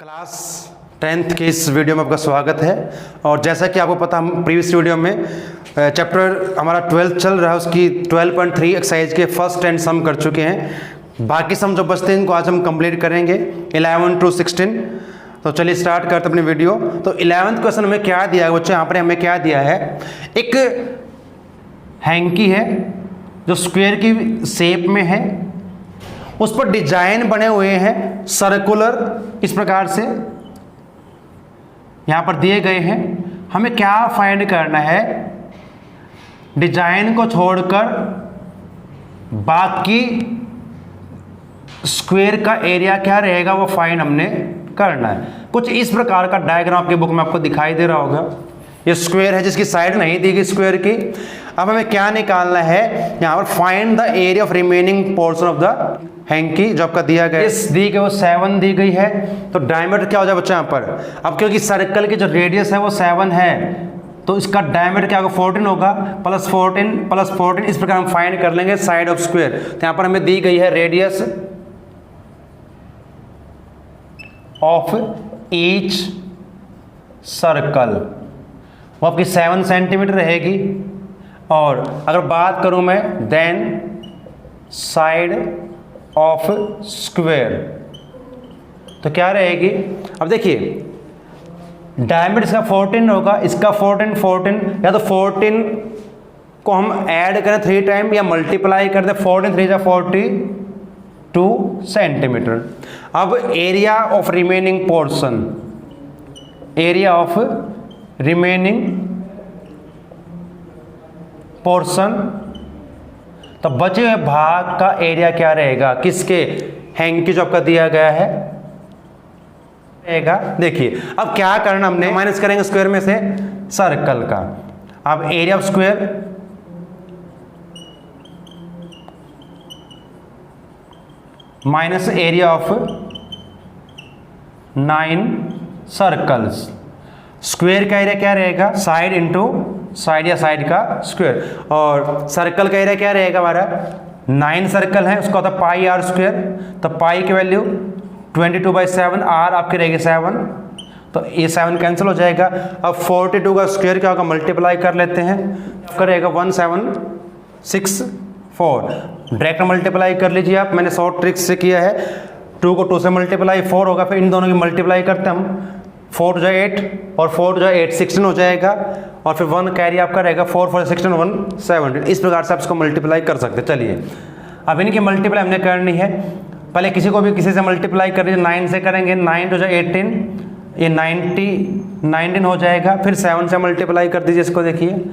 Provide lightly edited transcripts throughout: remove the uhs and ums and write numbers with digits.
Class 10th के इस video में आपका स्वागत है। और जैसा कि आपको पता, हम प्रीवियस वीडियो में चैप्टर हमारा 12th चल रहा है, उसकी 12.3 एक्सरसाइज के फर्स्ट 10 सम कर चुके हैं। बाकी सम जो बचते हैं इनको आज हम कंप्लीट करेंगे 11 to 16। तो चलिए स्टार्ट करते अपनी वीडियो। तो 11th क्वेश्चन हमें क्या दिया है बच्चों, यहाँ पर हमें क्या दिया है, एक हैंकी है जो स्क्वायर की शेप में है, उस पर डिजाइन बने हुए हैं सर्कुलर, इस प्रकार से यहां पर दिए गए हैं। हमें क्या फाइंड करना है, डिजाइन को छोड़कर बाकी स्क्वायर का एरिया क्या रहेगा वो फाइंड हमने करना है। कुछ इस प्रकार का डायग्राम आपकी बुक में आपको दिखाई दे रहा होगा। ये स्क्वायर है जिसकी साइड नहीं दी गई स्क्वायर की। अब हमें क्या निकालना है, यहां पर find the area of remaining portion of the hanky जो आपका दिया गया है, इस दी गई वो 7 दी गई है। तो डायमीटर क्या हो जाए बच्चा यहाँ पर, अब क्योंकि सर्कल की जो रेडियस है वो 7 है, तो इसका डायमीटर क्या होगा 14 होगा, प्लस 14 इस प्रकार हम फाइंड कर लेंगे साइड ऑफ स्क्वायर। तो यहाँ पर हमें दी गई है रेडियस ऑफ ईच सर्कल, वो आपकी 7 सेंटीमीटर रहेगी। और अगर बात करूं मैं देन साइड ऑफ स्क्वायर तो क्या रहेगी, अब देखिए डायमीटर इसका 14 होगा, इसका 14 या तो 14 को हम ऐड करें 3 टाइम या मल्टीप्लाई कर दें, 14 3 जा 42 सेंटीमीटर। अब area of remaining portion, area of remaining portion, तो बचे हुए भाग का एरिया क्या रहेगा, किसके, हैंकी जो आपका दिया गया है रहेगा। देखिए अब क्या करना, हमने माइनस करेंगे स्क्वायर में से सर्कल का। अब area of square minus area of 9 circles, square का एरिया क्या रहेगा, साइड इंटू साइड या साइड का स्क्वायर, और सर्कल का एरिया क्या रहेगा हमारा, 9 सर्कल है, उसका होता है पाई आर स्क्वायर। तो पाई की वैल्यू 22/7, आर आपकी रहेगी 7, तो ये 7 कैंसिल हो जाएगा। अब 42 का स्क्वायर क्या होगा, मल्टीप्लाई कर लेते हैं, करेगा 1764, डायरेक्ट मल्टीप्लाई कर लीजिए आप, मैंने शॉर्ट ट्रिक से किया है। 2 को 2 से मल्टीप्लाई 4 होगा, फिर इन दोनों की मल्टीप्लाई करते हैं हम, 4 जो 8 और 4 जो 8 16 हो जाएगा, और फिर 1 कैरी आपका रहेगा, 4 4 16 117। इस प्रकार से आप इसको मल्टीप्लाई कर सकते हैं। चलिए अब इनकी मल्टीप्लाई हमने करनी है, पहले किसी को भी किसी से मल्टीप्लाई कर लीजिए, 9 से करेंगे, 9 जो 18, ये 19 हो जाएगा, फिर 7 से मल्टीप्लाई कर दीजिए इसको, देखिए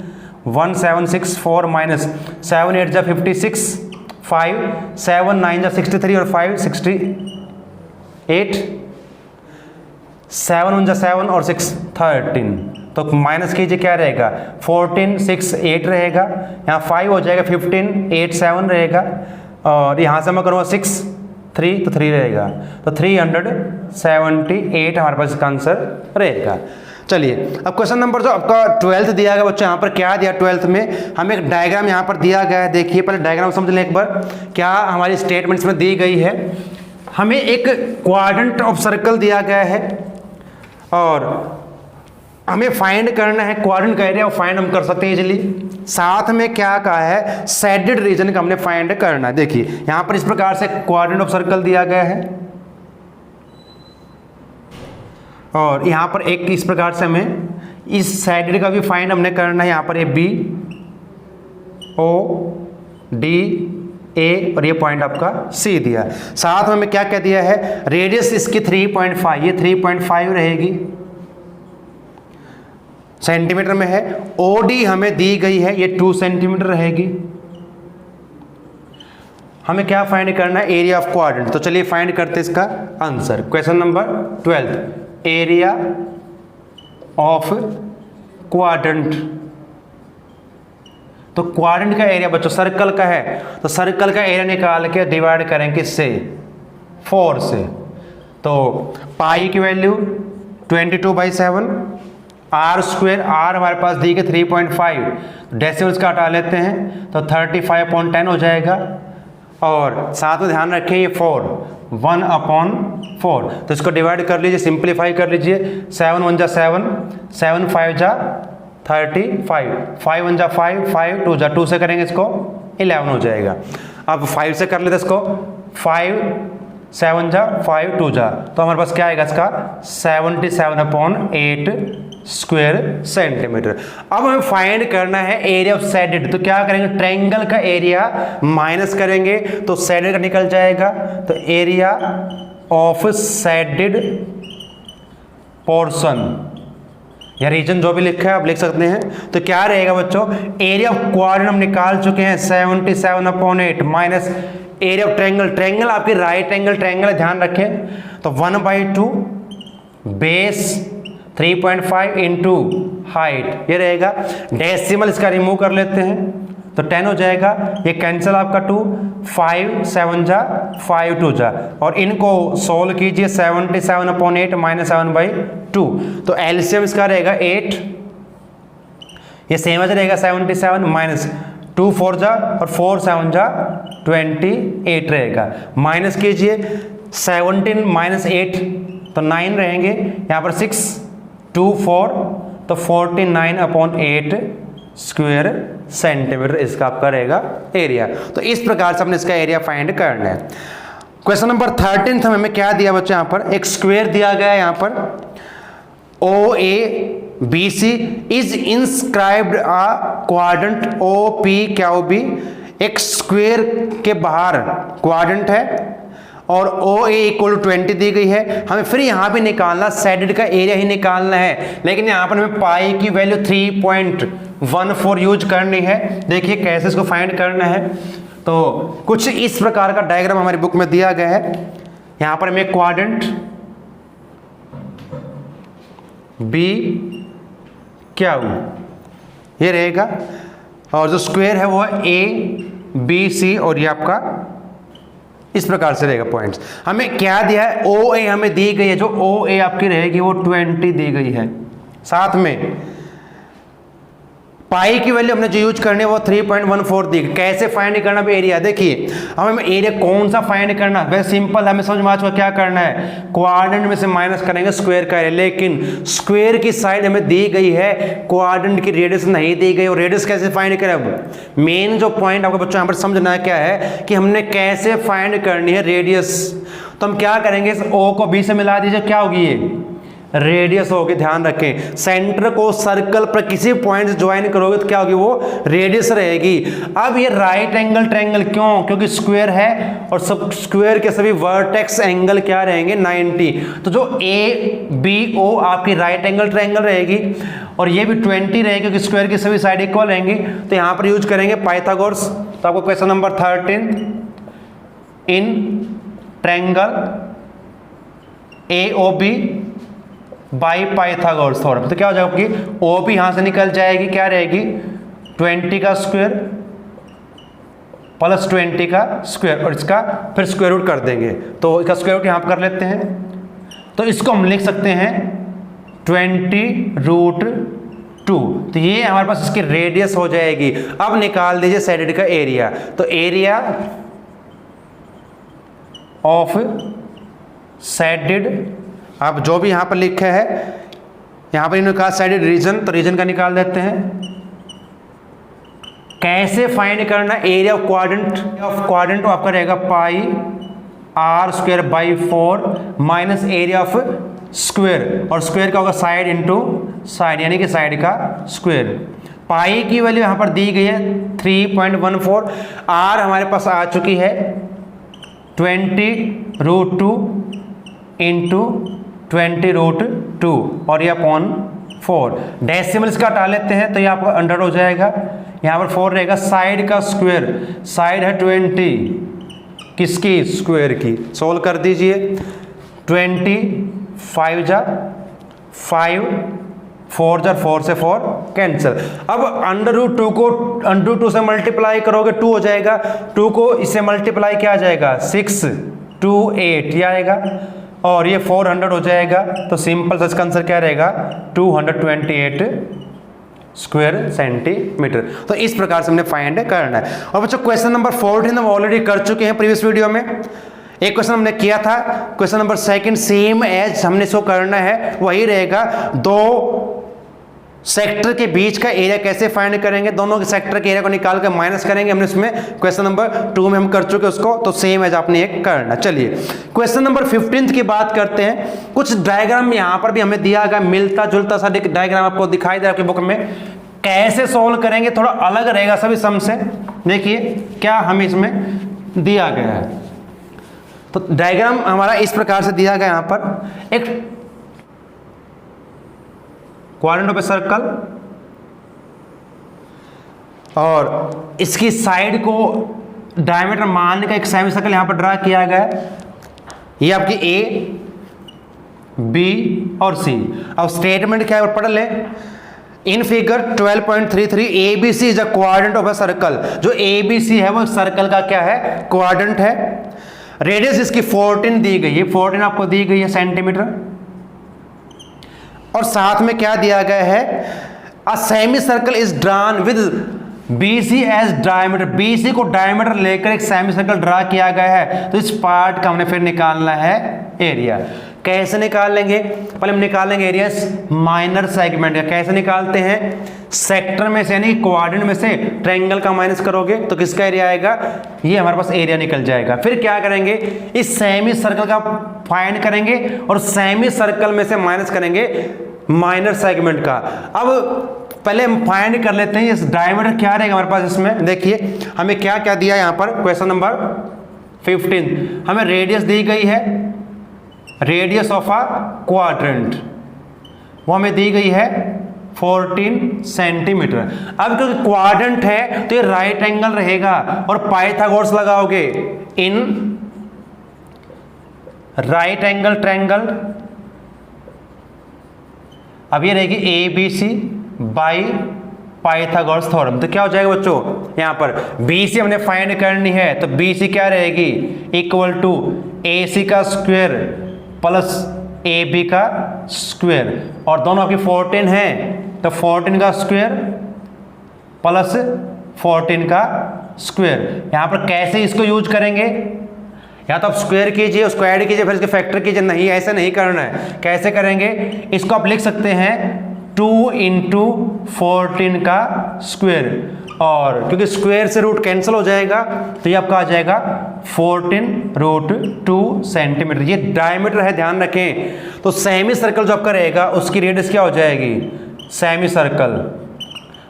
1764 माइनस 7 8 जा 56, 5 7 9 जा 63 और 5 68, 7 1 जा 7 और 6 13, तो माइनस कीजिए क्या रहेगा, 14 6 8 रहेगा, यहाँ 5 हो जाएगा, 15 8 7 रहेगा, और यहाँ से मैं करूँगा 6 3 तो 3 रहेगा, तो 378 हमारे पास इसका आंसर रहेगा। चलिए अब क्वेश्चन नंबर जो आपका 12th दिया गया बच्चों, यहाँ पर क्या दिया 12th में, हमें एक डायग्राम यहाँ पर दिया गया है। देखिए पहले डायग्राम समझ लें एक बार, क्या हमारी स्टेटमेंट्स में दी गई है। हमें एक क्वाड्रेंट ऑफ सर्कल दिया गया है और हमें फाइंड करना है क्वाड्रेंट का एरिया, फाइंड हम कर सकते हैं इजीली। साथ में क्या कहा है, शेडेड रीजन का हमने फाइंड करना है। देखिए यहां पर इस प्रकार से क्वाड्रेंट ऑफ सर्कल दिया गया है, और यहां पर एक इस प्रकार से हमें इस शेडेड का भी फाइंड हमने करना है। यहां पर ये बी ओ डी ए और ये पॉइंट आपका सी दिया। साथ में हमें क्या क्या दिया है, रेडियस इसकी 3.5, ये 3.5 रहेगी, सेंटीमीटर में है। ओडी हमें दी गई है, ये 2 सेंटीमीटर रहेगी। हमें क्या फाइंड करना है, एरिया ऑफ क्वाड्रेंट। तो चलिए फाइंड करते हैं इसका answer. Question number 12, area of quadrant. तो क्वाड्रेंट का एरिया बच्चों सर्कल का है, तो सर्कल का एरिया निकाल के डिवाइड करें किससे, 4 से। तो पाई की वैल्यू 22/7, आर स्क्वायर, आर हमारे पास दी गई 3.5, डेसिमल्स का हटा लेते हैं तो 35/10 हो जाएगा, और साथ में ध्यान रखें ये 4, 1/4, तो इसको डिवाइड कर लीजिए, सिंप्लीफाई कर लीजिए। 7 1 जा 7, 7 5 जा 35, 5 1 जा 5, 5 2 जा 2 से करेंगे इसको 11 हो जाएगा। अब 5 से कर लेते इसको, 5 7 जा 5 2 जा, तो हमारे पास क्या आएगा इसका 77/8 स्क्वायर सेंटीमीटर। अब हमें फाइंड करना है एरिया ऑफ शेडेड, तो क्या करेंगे, ट्रायंगल का एरिया माइनस करेंगे तो शेडेड का निकल जाएगा। तो एरिया ऑफ शेडेड पोर्शन या रीजन जो भी लिखा है आप लिख सकते हैं। तो क्या रहेगा बच्चों, एरिया ऑफ क्वाड्रेंट हम निकाल चुके हैं 77/8 minus area of triangle, triangle आपकी राइट एंगल ट्रायंगल है, ध्यान रखें। तो 1/2 बेस 3.5 इंटू हाइट, ये रहेगा। डेसिमल इसका रिमूव कर लेते हैं तो 10 हो जाएगा, ये कैंसिल आपका 2, 5 7 जा 5 2 जा, और इनको सोल्व कीजिए 77/8 माइनस 7/2, तो एलसीएम इसका रहेगा 8, ये सेम रहेगा 77 माइनस 2 4 जा और 4 7 जा 28 रहेगा। माइनस कीजिए 17 माइनस 8 तो 9 रहेंगे, यहाँ पर 6 2 4 तो 49/8 स्क्वायर सेंटीमीटर इसका आपका रहेगा एरिया। तो इस प्रकार से हमने इसका एरिया फाइंड करना है। क्वेश्चन नंबर 13 हमें क्या दिया बच्चों, यहाँ पर एक स्क्वायर दिया गया है, यहाँ पर OABC is inscribed a quadrant OPQB, एक स्क्वायर के बाहर क्वाड्रेंट है और OA = 20 दी गई है। हमें फिर यहाँ भी निकालना, शेडेड का एरिया ही निकालना है, लेकिन यहाँ पर हमें पाई की वैल्यू 3.14 यूज करनी है। देखिए कैसे इसको फाइंड करना है। तो कुछ इस प्रकार का डायग्राम हमारी बुक में दिया गया है। यहाँ पर हमें क्वाड्रेंट BQ ये रहेगा और जो स्क्वायर है वो है ABC और ये आपका इस प्रकार से रहेगा पॉइंट्स। हमें क्या दिया है, OA हमें दी गई है, जो OA आपकी रहेगी वो 20 दी गई है। साथ में पाई की वैल्यू हमने जो यूज करनी है वो 3.14 दी। कैसे फाइंड करना एरिया, देखिए हमें एरिया कौन सा फाइंड करना, वैसे सिंपल हमें समझ में आ चुका क्या करना है, क्वाड्रेंट में से माइनस करेंगे स्क्वायर का एरिया, लेकिन स्क्वायर की साइड हमें दी गई है, क्वाड्रेंट की रेडियस नहीं दी गई, और रेडियस कैसे फाइंड करें। अब मेन जो पॉइंट आपको बच्चों यहाँ पर समझना है क्या है कि हमने कैसे फाइंड करनी है रेडियस। तो हम क्या करेंगे, इस O को B से मिला दीजिए, क्या होगी ये रेडियस होगी। ध्यान रखें सेंटर को सर्कल पर किसी पॉइंट से ज्वाइन करोगे तो क्या होगी, वो रेडियस रहेगी। अब ये राइट एंगल ट्रायंगल क्यों, क्योंकि स्क्वायर है और सब स्क्वायर के सभी वर्टेक्स एंगल क्या रहेंगे 90। तो जो ABO आपकी राइट एंगल ट्रायंगल रहेगी और ये भी 20 रहेगी क्योंकि स्क्वायर की सभी साइड इक्वल रहेंगी। तो यहाँ पर यूज करेंगे पाइथागोरस। तो आपको question number 13 in triangle AOB by Pythagoras theorem, तो क्या हो जाएगा आपकी OB यहां से निकल जाएगी, क्या रहेगी 20 का स्क्वायर प्लस 20 का स्क्वायर और इसका फिर स्क्वायर रूट कर देंगे। तो इसका स्क्वायर रूट यहां पर कर लेते हैं, तो इसको हम लिख सकते हैं 20√2। तो ये हमारे पास इसकी रेडियस हो जाएगी। अब निकाल दीजिए शेडेड का एरिया। तो एरिया ऑफ शेडेड, आप जो भी यहां पर लिखा है, यहां पर इन्होंने कहा शेडेड रीजन, तो रीजन का निकाल देते हैं। कैसे फाइंड करना एरिया ऑफ क्वाड्रेंट, तो आपका रहेगा पाई r²/4 minus area of square, और स्क्वायर का होगा साइड इंटू साइड यानी कि साइड का स्क्वायर। पाई की वैल्यू यहां पर दी गई है 3.14, r हमारे पास आ चुकी है 20√2 इंटू 20√2 और ये अपॉन 4। डेसिमल इसका हटा लेते हैं तो ये आपको 100 हो जाएगा। यहाँ पर 4 रहेगा, साइड का स्क्वायर, साइड है 20 किसकी स्क्वायर की, सोल्व कर दीजिए 20 5 जा 5 4 जा 4 से 4 कैंसिल। अब √2 को √2 से मल्टीप्लाई करोगे 2 हो जाएगा, 2 को इससे मल्टीप्लाई क्या आ जाएगा 6 2 8 ये आएगा और ये 400 हो जाएगा। तो सिंपल सा इसका आंसर क्या रहेगा 228 स्क्वायर सेंटीमीटर। तो इस प्रकार से हमने फाइंड करना है। और बच्चों क्वेश्चन नंबर 14 हम ऑलरेडी कर चुके हैं प्रीवियस वीडियो में। एक क्वेश्चन हमने किया था, क्वेश्चन नंबर 2 सेम एज हमने इसको करना है, वही रहेगा। दो सेक्टर के बीच का एरिया कैसे फाइंड करेंगे, दोनों के सेक्टर के एरिया को निकाल कर माइनस करेंगे। हमने इसमें क्वेश्चन नंबर 2 में हम कर चुके उसको, तो सेम एज आपने एक करना। चलिए क्वेश्चन नंबर 15 की बात करते हैं। कुछ डायग्राम यहाँ पर भी हमें दिया गया, मिलता जुलता सा डायग्राम आपको दिखाई दे रहा है आपकी बुक में। कैसे सोल्व करेंगे थोड़ा अलग रहेगा सभी सम से। देखिए क्या हमें इसमें दिया गया है। तो डायग्राम हमारा इस प्रकार से दिया गया, यहाँ पर एक क्वाड्रेंट ऑफ ए सर्कल और इसकी साइड को डायमीटर मान का एक सेमी सर्कल यहां पर ड्रा किया गया है। ये आपकी ए, बी और सी। अब स्टेटमेंट क्या है पढ़ ले। In figure 12.33 ABC is a quadrant of a circle. जो ABC है वो सर्कल का क्या है, क्वाड्रेंट है। रेडियस इसकी 14 दी गई है, 14 आपको दी गई है सेंटीमीटर। और साथ में क्या दिया गया है, a semi circle is drawn with BC as diameter. BC को डायमीटर लेकर एक सेमी सर्कल ड्रा किया गया है। तो इस पार्ट का हमने फिर निकालना है एरिया। कैसे निकाल लेंगे, पहले हम निकालेंगे एरिया माइनर सेगमेंट का। कैसे निकालते हैं, सेक्टर में से यानी क्वाड्रेंट में से ट्रायंगल का माइनस करोगे तो किसका एरिया आएगा, ये हमारे पास एरिया निकल जाएगा। फिर क्या करेंगे, इस सेमी सर्कल का फाइंड करेंगे और सेमी सर्कल में से माइनस करेंगे माइनर सेगमेंट का। अब पहले हम फाइंड कर लेते हैं इस डायमीटर क्या रहेगा हमारे पास। इसमें देखिए हमें क्या क्या दिया यहाँ पर, क्वेश्चन नंबर 15 हमें रेडियस दी गई है, रेडियस ऑफ अ क्वाड्रेंट वो हमें दी गई है 14 सेंटीमीटर। अब क्योंकि क्वाड्रेंट है तो ये राइट एंगल रहेगा और पाइथागोरस लगाओगे इन राइट एंगल ट्रायंगल। अब ये रहेगी ABC बाई पाइथागोरस थ्योरम। तो क्या हो जाएगा बच्चों, यहां पर BC हमने फाइंड करनी है तो BC क्या रहेगी, इक्वल टू AC का स्क्वायर प्लस AB का स्क्वायर। और दोनों आपकी 14 है तो 14 का स्क्वायर प्लस 14 का स्क्वायर। यहां पर कैसे इसको यूज करेंगे, या तो आप स्क्वायर कीजिए, उसको ऐड कीजिए, फिर इसके फैक्टर कीजिए। नहीं, ऐसे नहीं करना है। कैसे करेंगे, इसको आप लिख सकते हैं 2 इंटू 14 का स्क्वायर। और क्योंकि स्क्वायर से रूट कैंसिल हो जाएगा तो ये आपका आ जाएगा 14√2 सेंटीमीटर। ये डायमीटर है, ध्यान रखें। तो सेमी सर्कल जो आपका रहेगा उसकी रेडियस क्या हो जाएगी, सेमी सर्कल,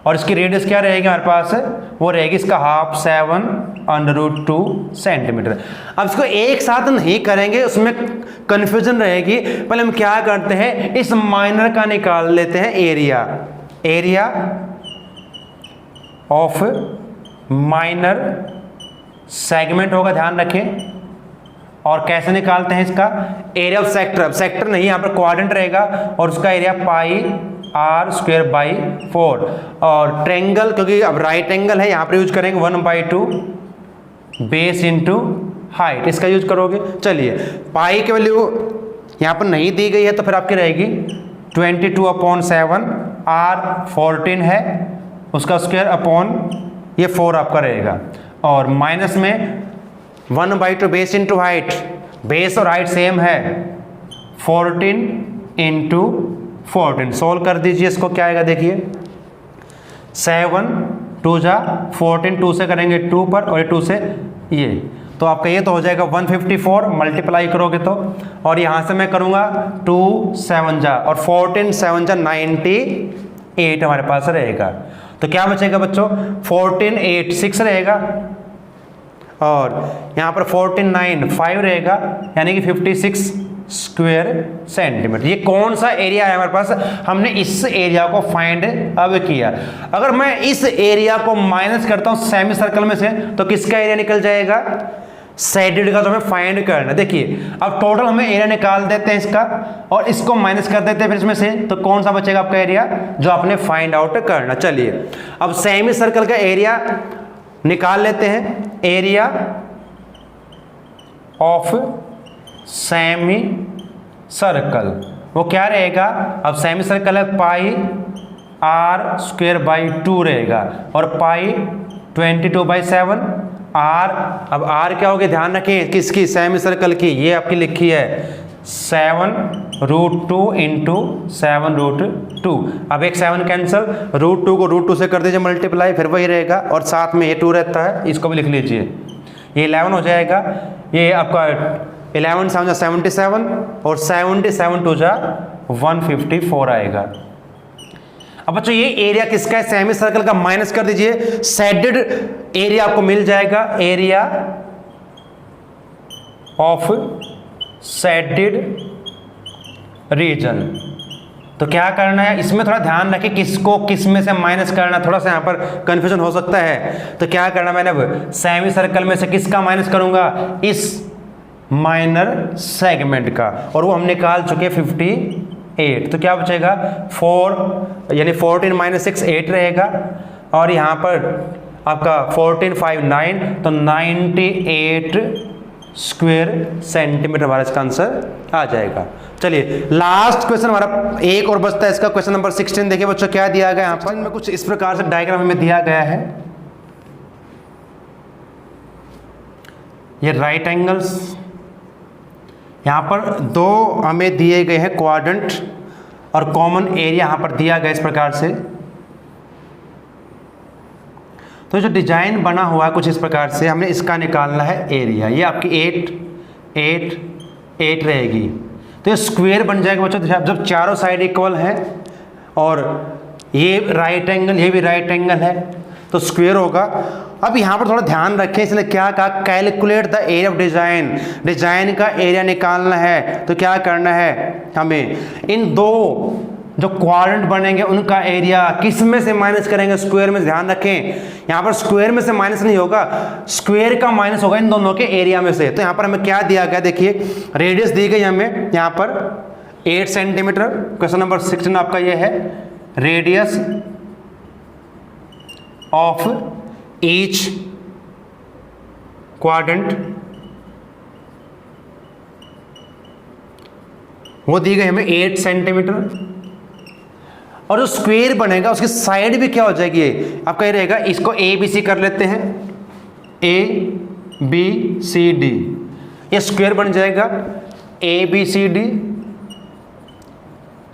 और इसकी रेडियस क्या रहेगी हमारे पास, वो रहेगी इसका हाफ 7√2 सेंटीमीटर। अब इसको एक साथ नहीं करेंगे, उसमें कंफ्यूजन रहेगी। पहले हम क्या करते हैं, इस माइनर का निकाल लेते हैं area. Area of minor segment होगा, ध्यान रखें। और कैसे निकालते हैं इसका, एरिया ऑफ सेक्टर। अब सेक्टर नहीं, यहाँ पर क्वाड्रेंट रहेगा और उसका area pi r square by 4। और ट्रायंगल क्योंकि अब राइट एंगल है यहाँ पर यूज करेंगे 1/2 बेस इंटू हाइट, इसका यूज करोगे। चलिए पाई की वैल्यू यहाँ पर नहीं दी गई है तो फिर आपकी रहेगी 22/7। r 14 है, उसका स्क्वायर अपॉन ये 4 आपका रहेगा। और माइनस में 1/2 बेस इंटू हाइट, बेस और हाइट सेम है, 14 इंटू 14। सोल्व कर दीजिए इसको, क्या आएगा देखिए, 7 2 जा 14, 2 से करेंगे 2 पर और 2 से ये, तो आपका ये तो हो जाएगा 154 मल्टीप्लाई करोगे तो। और यहाँ से मैं करूँगा 2 7 जा और 14 7 जा 98 हमारे पास रहेगा। तो क्या बचेगा बच्चों, 14 8 6 रहेगा और यहाँ पर 14 9 5 रहेगा, यानी कि 56 स्क्वायर सेंटीमीटर। ये कौन सा एरिया है हमारे पास, हमने इस एरिया को फाइंड अब किया। अगर मैं इस एरिया को माइनस करता हूं सेमी सर्कल में से तो किसका एरिया निकल जाएगा, साइडेड का। तो हमें फाइंड करना, देखिए अब टोटल हमें एरिया निकाल देते हैं इसका और इसको माइनस कर देते हैं फिर इसमें से, तो कौन सा बचेगा आपका एरिया जो आपने फाइंड आउट करना। चलिए अब सेमी सर्कल का एरिया निकाल लेते हैं। एरिया ऑफ सेमी सर्कल वो क्या रहेगा, अब सेमी सर्कल है पाई आर स्क्वेयर बाई 2 रहेगा और पाई 22/7 आर। अब आर क्या होगी, ध्यान रखें किसकी, सेमी सर्कल की, ये आपकी लिखी है 7√2 इंटू 7√2। अब एक 7 कैंसिल, √2 को √2 से कर दीजिए मल्टीप्लाई, फिर वही रहेगा और साथ में ये 2 रहता है, इसको भी लिख लीजिए। ये 11 हो जाएगा, ये आपका 11 7 77 और 77 2 154 आएगा। अब बच्चों ये एरिया किसका है, सेमी सर्कल का, माइनस कर दीजिए, शेडेड एरिया आपको मिल जाएगा, एरिया ऑफ शेडेड रीजन। तो क्या करना है, इसमें थोड़ा ध्यान रखें किसको किस में से माइनस करना, थोड़ा सा यहाँ पर कंफ्यूजन हो सकता है। तो क्या करना, मैंने अब सेमी सर्कल में से किसका माइनस करूंगा, इस माइनर सेगमेंट का, और वो हम निकाल चुके 58। तो क्या बचेगा 4 यानी 14 - 6 8 रहेगा, और यहाँ पर आपका 14 5 9, तो 98 स्क्वायर सेंटीमीटर हमारा इसका आंसर आ जाएगा। चलिए लास्ट क्वेश्चन हमारा एक और बचता है, इसका क्वेश्चन नंबर 16 देखिए बच्चों क्या दिया गया यहाँ पर। में कुछ इस प्रकार से डायग्राम हमें दिया गया है, ये राइट एंगल्स, यहाँ पर दो हमें दिए गए हैं क्वाड्रेंट और कॉमन एरिया यहाँ पर दिया गया इस प्रकार से। तो जो डिजाइन बना हुआ है कुछ इस प्रकार से, हमने इसका निकालना है एरिया, ये आपकी 8 8 8 रहेगी। तो ये स्क्वायर बन जाएगा बच्चों, जब चारों साइड इक्वल है और ये राइट एंगल, ये भी राइट एंगल है, तो स्क्वायर होगा। अब यहाँ पर थोड़ा ध्यान रखें, इसने क्या कहा, calculate the area of design, design का एरिया निकालना है। तो क्या करना है, हमें इन दो जो क्वाड्रेंट बनेंगे उनका एरिया किस में से माइनस करेंगे, स्क्वायर में। ध्यान रखें यहाँ पर स्क्वायर में से माइनस नहीं होगा, स्क्वायर का माइनस होगा इन दोनों के एरिया में से। तो यहाँ पर हमें क्या दिया गया, देखिए रेडियस दी गई हमें यहाँ पर 8 सेंटीमीटर। क्वेश्चन नंबर 16 आपका ये है, रेडियस ऑफ ईच क्वाड्रेंट, वो दी गई हमें 8 सेंटीमीटर। और जो स्क्वायर बनेगा उसकी साइड भी क्या हो जाएगी, आपका ये रहेगा, इसको ए बी सी कर लेते हैं, ए बी सी डी, ये स्क्वायर बन जाएगा। A B C D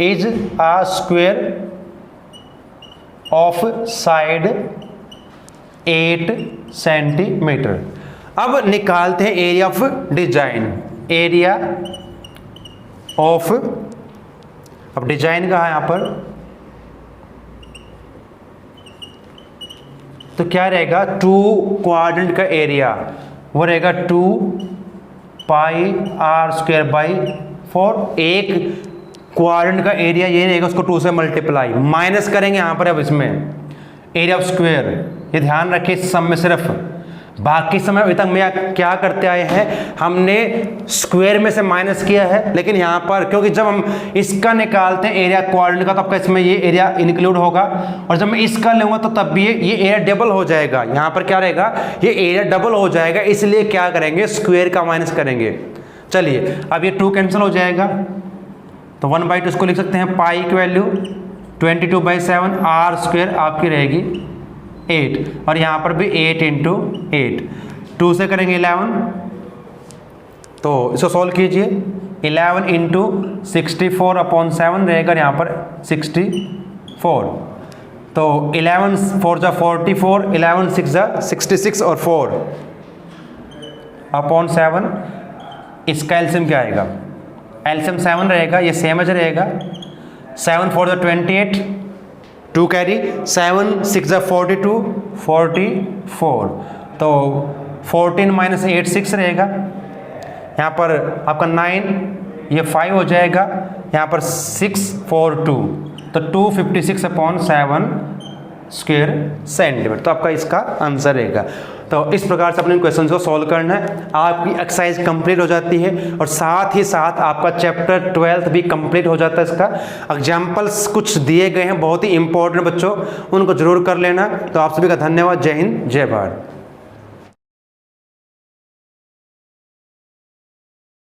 is a square of side 8 centimetre. अब निकालते हैं area of design, area of, अब डिजाइन का है यहाँ पर, तो क्या रहेगा 2 क्वाड्रेंट का एरिया, वो रहेगा 2 पाई आर स्क्वायर बाई 4। एक क्वाड्रेंट का एरिया ये रहेगा, उसको 2 से मल्टीप्लाई, माइनस करेंगे यहाँ पर अब इसमें एरिया ऑफ स्क्वायर। ये ध्यान रखिए इस सम में सिर्फ, बाकी समय अभी तक मैं क्या करते आए हैं, हमने स्क्वायर में से माइनस किया है, लेकिन यहाँ पर क्योंकि जब हम इसका निकालते हैं एरिया क्वाड्रेंट का, तो आपका इसमें ये एरिया इंक्लूड होगा, और जब मैं इसका लूँगा तो तब भी ये एरिया डबल हो जाएगा। यहाँ पर क्या रहेगा, ये एरिया डबल हो जाएगा, इसलिए क्या करेंगे, स्क्वायर का माइनस करेंगे। चलिए अब ये 2 कैंसिल हो जाएगा, तो 1/2 इसको लिख सकते हैं, पाई की वैल्यू 22/7, आर स्क्वायर आपकी रहेगी 8, और यहाँ पर भी 8 × 8, 2 से करेंगे 11, तो इसको सॉल्व कीजिए, 11 × 64/7 रहेगा, यहाँ पर 64, तो 11 4 × 44, 11 6 × 66 और 4/7, इसका एलसीएम क्या आएगा, एलसीएम 7 रहेगा, ये सेम एज रहेगा, 7 4 × 28, 2 कैरी, 7 6 × 42, 44, तो 14 - 8 6 रहेगा, यहाँ पर आपका 9, ये 5 हो जाएगा, यहाँ पर 6 4 2, तो 256/7 स्क्वायर सेंटीमीटर, तो आपका इसका आंसर रहेगा। तो इस प्रकार से अपने क्वेश्चन को सॉल्व करना है, आपकी एक्सरसाइज कंप्लीट हो जाती है, और साथ ही साथ आपका चैप्टर 12 भी कंप्लीट हो जाता है। इसका एग्जाम्पल्स कुछ दिए गए हैं बहुत ही इंपॉर्टेंट बच्चों, उनको जरूर कर लेना। तो आप सभी का धन्यवाद, जय हिंद जय भारत।